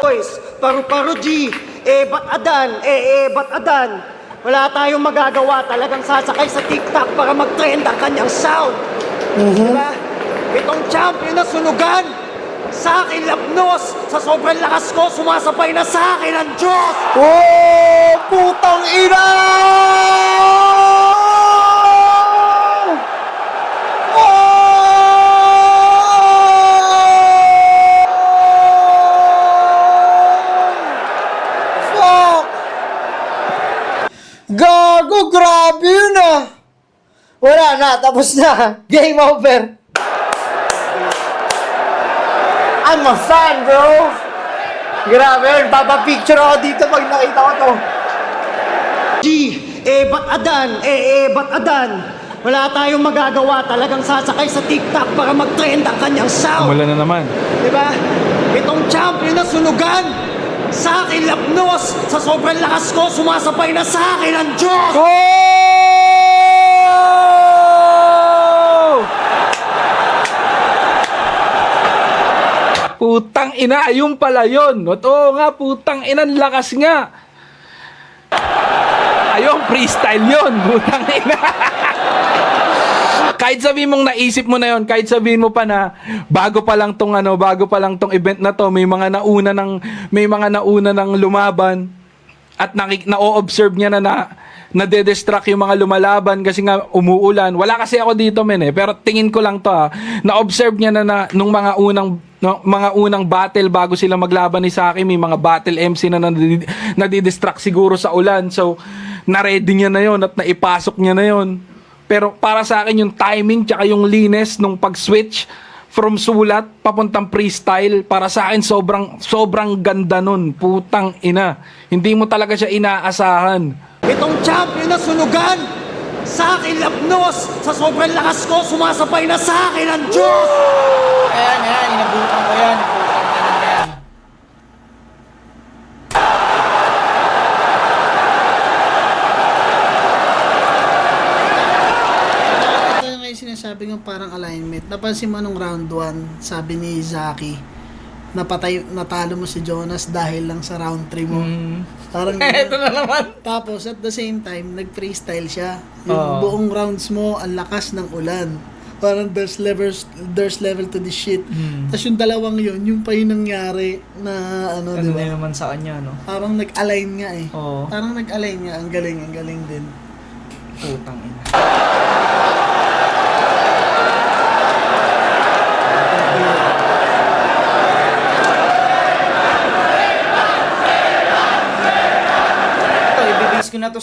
Boys, paru-paro G, ba't adan? Wala tayong magagawa, talagang sasakay sa TikTok para mag-trend ang kanyang sound. Diba? Itong champion na sunugan, sa akin lapnos, sa sobrang lakas ko, sumasabay na sa akin ang Diyos! Oh, putang ina! Fuck! Gago, grabe yun ah! Wala na, tapos na. Game over. I'm a fan, bro! Grabe yun, papapicture ako dito pag nakita ko to. G, ba't adan? Wala tayong magagawa, talagang sasakay sa TikTok para mag-trend ang kanyang sound. Umulan na naman. Diba? Itong champion na sunugan, sa akin lapnos, sa sobrang lakas ko, sumasabay na sa akin ang Diyos! Putang ina, ayun pala yun. Oo nga, putang ina, lakas nga. Ayun, freestyle yun. Putang ina. Kahit sabihin mong naisip mo na yun, kahit sabihin mo pa na bago pa lang tong event na to, may mga nauna ng lumaban at na-observe niya na nade-distract yung mga lumalaban kasi nga umuulan. Wala kasi ako dito pero tingin ko lang to na-observe niya na nung mga unang battle bago sila maglaban ni Saki, may mga battle MC na nadidistract siguro sa ulan. So, na-ready niya na yon at naipasok niya na yon. Pero para sa akin yung timing tsaka yung linis nung pag-switch from sulat papuntang freestyle, para sa akin sobrang ganda nun. Putang ina. Hindi mo talaga siya inaasahan. Itong champion na sunugan, sa akin lapnos, sa sobrang lakas ko, sumasabay na sa akin ang Diyos! Ayan, inabutan ko yan. Ito yung may sinasabi ng parang alignment. Napansin mo nung round 1, sabi ni Zaki, natalo mo si Jonas dahil lang sa round 3 mo. Parang Ito na naman. Tapos at the same time, nag-freestyle siya. Yung buong rounds mo, ang lakas ng ulan. Parang there's level to this shit. Tapos yung dalawang yun, yung pa yung nangyari na ano, di ba? naman sa kanya, no? Parang nag-align nga eh. Oo. Parang nag-align nga. Ang galing din. Putang ina. Ito, ibibase ko na to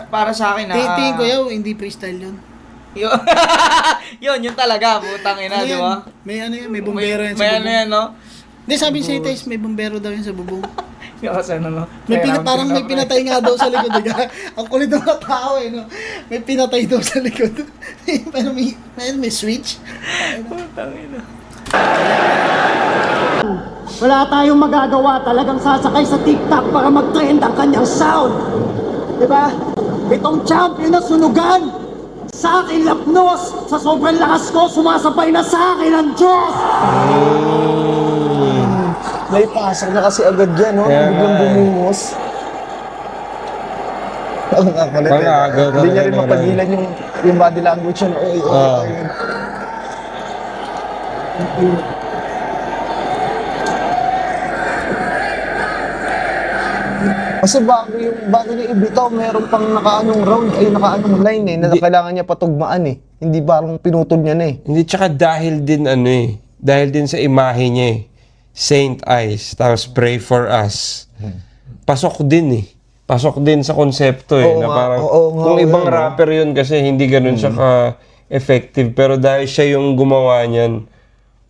para sa akin, Tingin ko yaw, hindi freestyle yun. Yun talaga, putang ina, Ano di yan? ba? May bombero yan sa May ano bubong. yan, no? Hindi, sabi ni Saytays, may bombero daw yan sa bubong. Kasi ano, no? Parang may pinatay nga daw sa likod. Ang kulit ng mga tao eh, no? May pinatay daw sa likod. Pero may switch. Putang ina. Wala tayong magagawa, talagang sasakay sa TikTok para mag-trend ang kanyang sound. Diba? Itong champion na sunugan, sa akin lapnos, sa sobrang lakas ko, sumasabay na sa akin ang Diyos! May pasok na kasi agad yan, no? Biglang bumungos. Ang kakulit eh. Hindi niya rin mapagilan yung body language yun. Kasi bago niya ibitaw, meron pang nakaanong round, nakaanong line eh, na kailangan niya patugmaan eh. Hindi parang pinutol niya na eh. Hindi, tsaka dahil din dahil din sa imahe niya Saint Eyes, tapos Pray for Us. Pasok din Pasok din sa konsepto Oo na nga, parang oo, kung ibang no? rapper yun kasi hindi ganun siya ka-effective, pero dahil siya yung gumawa niyan,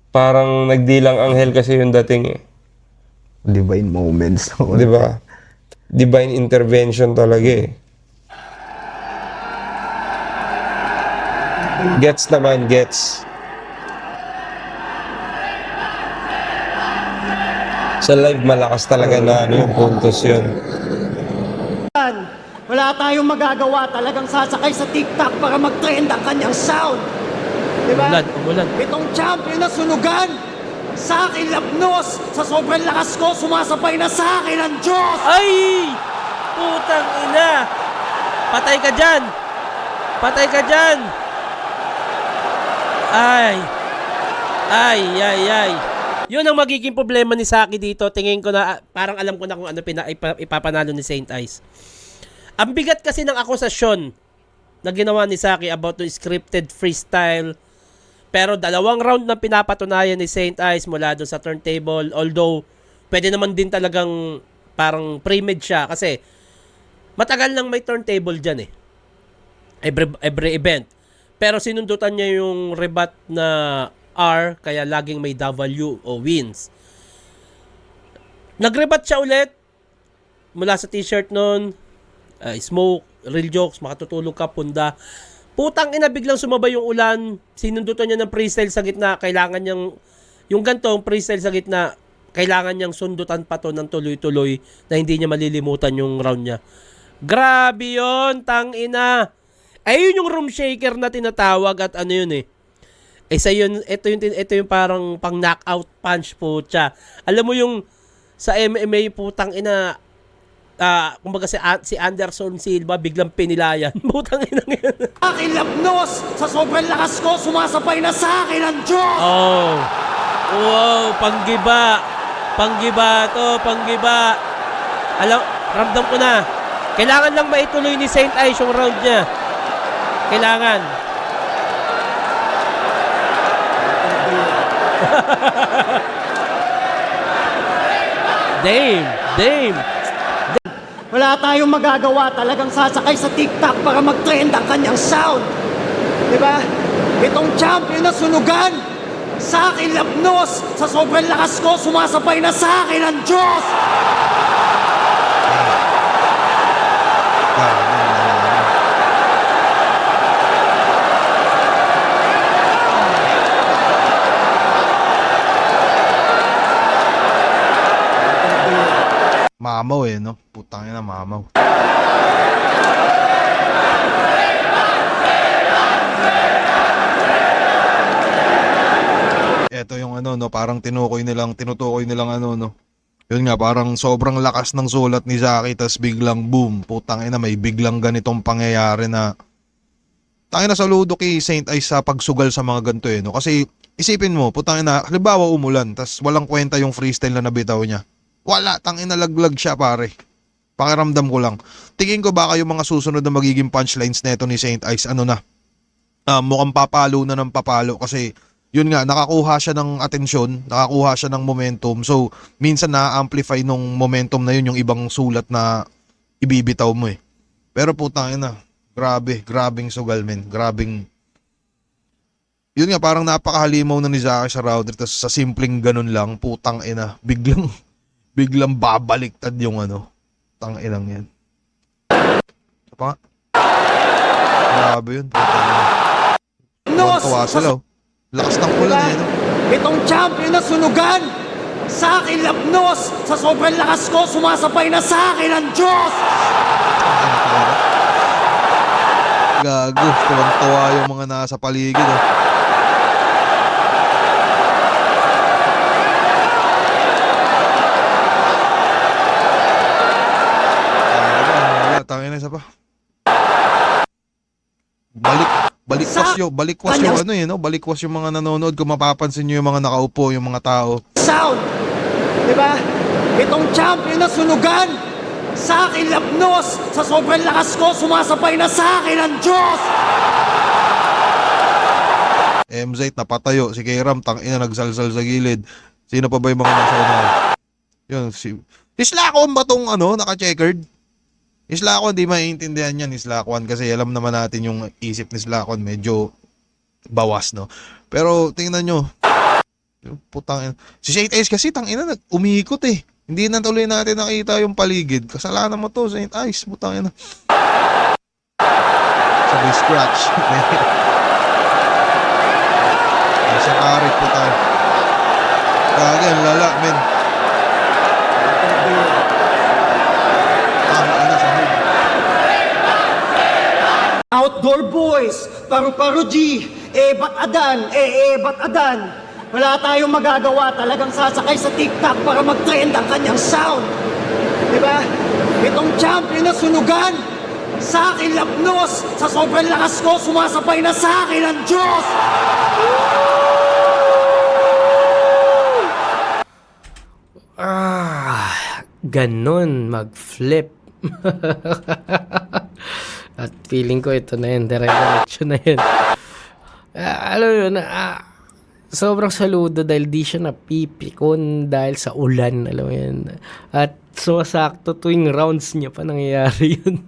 parang nagdilang anghel kasi yung dating Divine moments. Di ba? Divine intervention talaga Gets naman, gets. Sa live, malakas talaga na yung puntos yun. Wala tayong magagawa, talagang sasakay sa TikTok para mag-trend ang kanyang sound. Diba? Umulan. Itong champion na sunugan, Sa akin lapnos, sa sobrang lakas ko, sumasabay na sa akin ang Diyos! Ay! Putang ina! Patay ka dyan! Patay ka dyan! Ay! Ay, ay, ay. Yun ang magiging problema ni Saki dito. Tingin ko na, parang alam ko na kung ano ipapanalo ni Saint Ice. Ang bigat kasi ng akusasyon na ginawa ni Saki about the scripted freestyle. Pero 2 round na pinapatunayan ni Saint Ice mula doon sa turntable. Although, pwede naman din talagang parang pre-made siya. Kasi, matagal nang may turntable dyan eh. Every event. Pero sinundutan niya yung rebat na R, kaya laging may W o wins. Nagrebat siya ulit mula sa t-shirt nun. Smoke, real jokes, makatutulog ka, punda. Putang ina, biglang sumabay yung ulan. Sinundutan niya ng freestyle sa gitna. Kailangan niyang, yung gantong freestyle sa gitna, kailangan niyang sundutan pa to ng tuloy-tuloy na hindi niya malilimutan yung round niya. Grabe yun, tang ina. Ayun yung room shaker na tinatawag at ano yun eh. Isa yun, ito yung parang pang knockout punch po siya. Alam mo yung sa MMA putang ina, kumbaga si Anderson Silva biglang pinilayan. Putang ina yan. Sa akin lapnos, sa sobrang lakas ko, sumasabay na sa akin ang Diyos! Oh. Wow, panggiba. Panggiba to, panggiba. Alam, ramdam ko na. Kailangan lang maituloy ni Saint Ice yung round niya. Kailangan. Dame. Wala tayong magagawa, talagang sasakay sa TikTok para mag-trend ang kanyang sound. Diba? Itong champion na sunugan, sa akin lapnos, sa sobrang lakas ko, sumasabay na sa akin ang Diyos! Mamaw eh, no? Putang ina, mamaw. Ito yung ano, no? Parang tinutukoy nilang ano, no? Yun nga, parang sobrang lakas ng sulat ni Zaki, tas biglang boom. Putang ina, may biglang ganitong pangyayari na tangina, saludo kay Saint Ice sa pagsugal sa mga ganito eh, no? Kasi isipin mo, putang ina, halimbawa umulan, tas walang kwenta yung freestyle na nabitaw niya. Wala, tangina, laglag siya pare. Pakiramdam ko lang. Tingin ko baka yung mga susunod na magiging punchlines neto ni Saint Ice, ano na, mukhang papalo na ng papalo kasi yun nga, nakakuha siya ng atensyon, nakakuha siya ng momentum. So, minsan na-amplify nung momentum na yun yung ibang sulat na ibibitaw mo eh. Pero putang ina, grabing sugal men, grabing. Yun nga, parang napakahalimaw na ni Zaki sa round, tapos sa simpleng ganun lang, putang ina, biglang babaliktad yung ano. Tang inang yan. Isa pa nga. Grabe yun. Tuwa sila oh. Lakas ng ulan eh. No? Itong champion na sunugan, sa akin lapnos, sa sobrang lakas ko, sumasabay na sa akin ang Diyos! Gago. Tuwang-tuwa yung mga nasa paligid oh. Tangina, isa pa. Balikwas yung ano eh, no? Balikwas yung mga nanonood. Kung mapapansin nyo yung mga nakaupo, yung mga tao. Sound! Diba? Itong champion na sunugan, sa akin lapnos, sa sobrang lakas ko, sumasabay na sa akin ang Diyos! MZ napatayo. Si Kairam, tangina, nagsalsal sa gilid. Sino pa ba yung mga nasa unahan? Yun, si Slakon ba tong ano, naka-checkered? Slakon, di maiintindihan yan ni Slakon kasi alam naman natin yung isip ni Slakon medyo bawas, no? Pero tingnan nyo, putang, si Saint Ice kasi tangina umikot eh. Hindi na tuloy natin nakita yung paligid. Kasalanan mo to, Saint Ice, putang ina. Sabay scratch. Sa karit, putang. Kaya lala, men. Outdoor boys, paru-paru G, bat adan, bat adan. Wala tayong magagawa, talagang sasakay sa TikTok para mag-trend ang kanyang sound. Di ba? Itong champion na sunugan, sa akin lapnos, sa sobrang lakas ko, sumasabay na sa akin ang Diyos! Ganon mag-flip. At feeling ko ito na yun, dire-diretso na yun. Alam mo yun, sobrang saludo dahil di siya napipikon dahil sa ulan, alam mo yun. At sumasakto tuwing rounds niya pa nangyayari yun.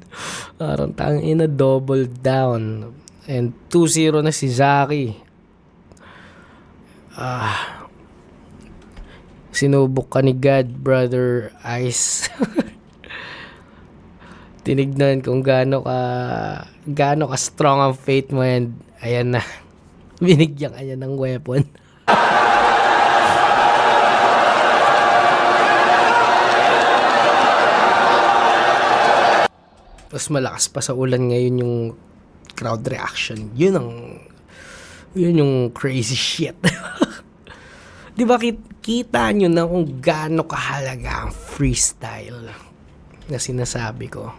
Parang tangina, double down. And 2-0 na si Zaki. Sinubok ka ni God, brother Ice. Tinignan kung gaano ka strong ang faith mo, and ayan na. Binigyan kanya ng weapon. Mas malakas pa sa ulan ngayon yung crowd reaction. Yun yung crazy shit. Di ba kita nyo na kung gaano kahalaga ang freestyle na sinasabi ko?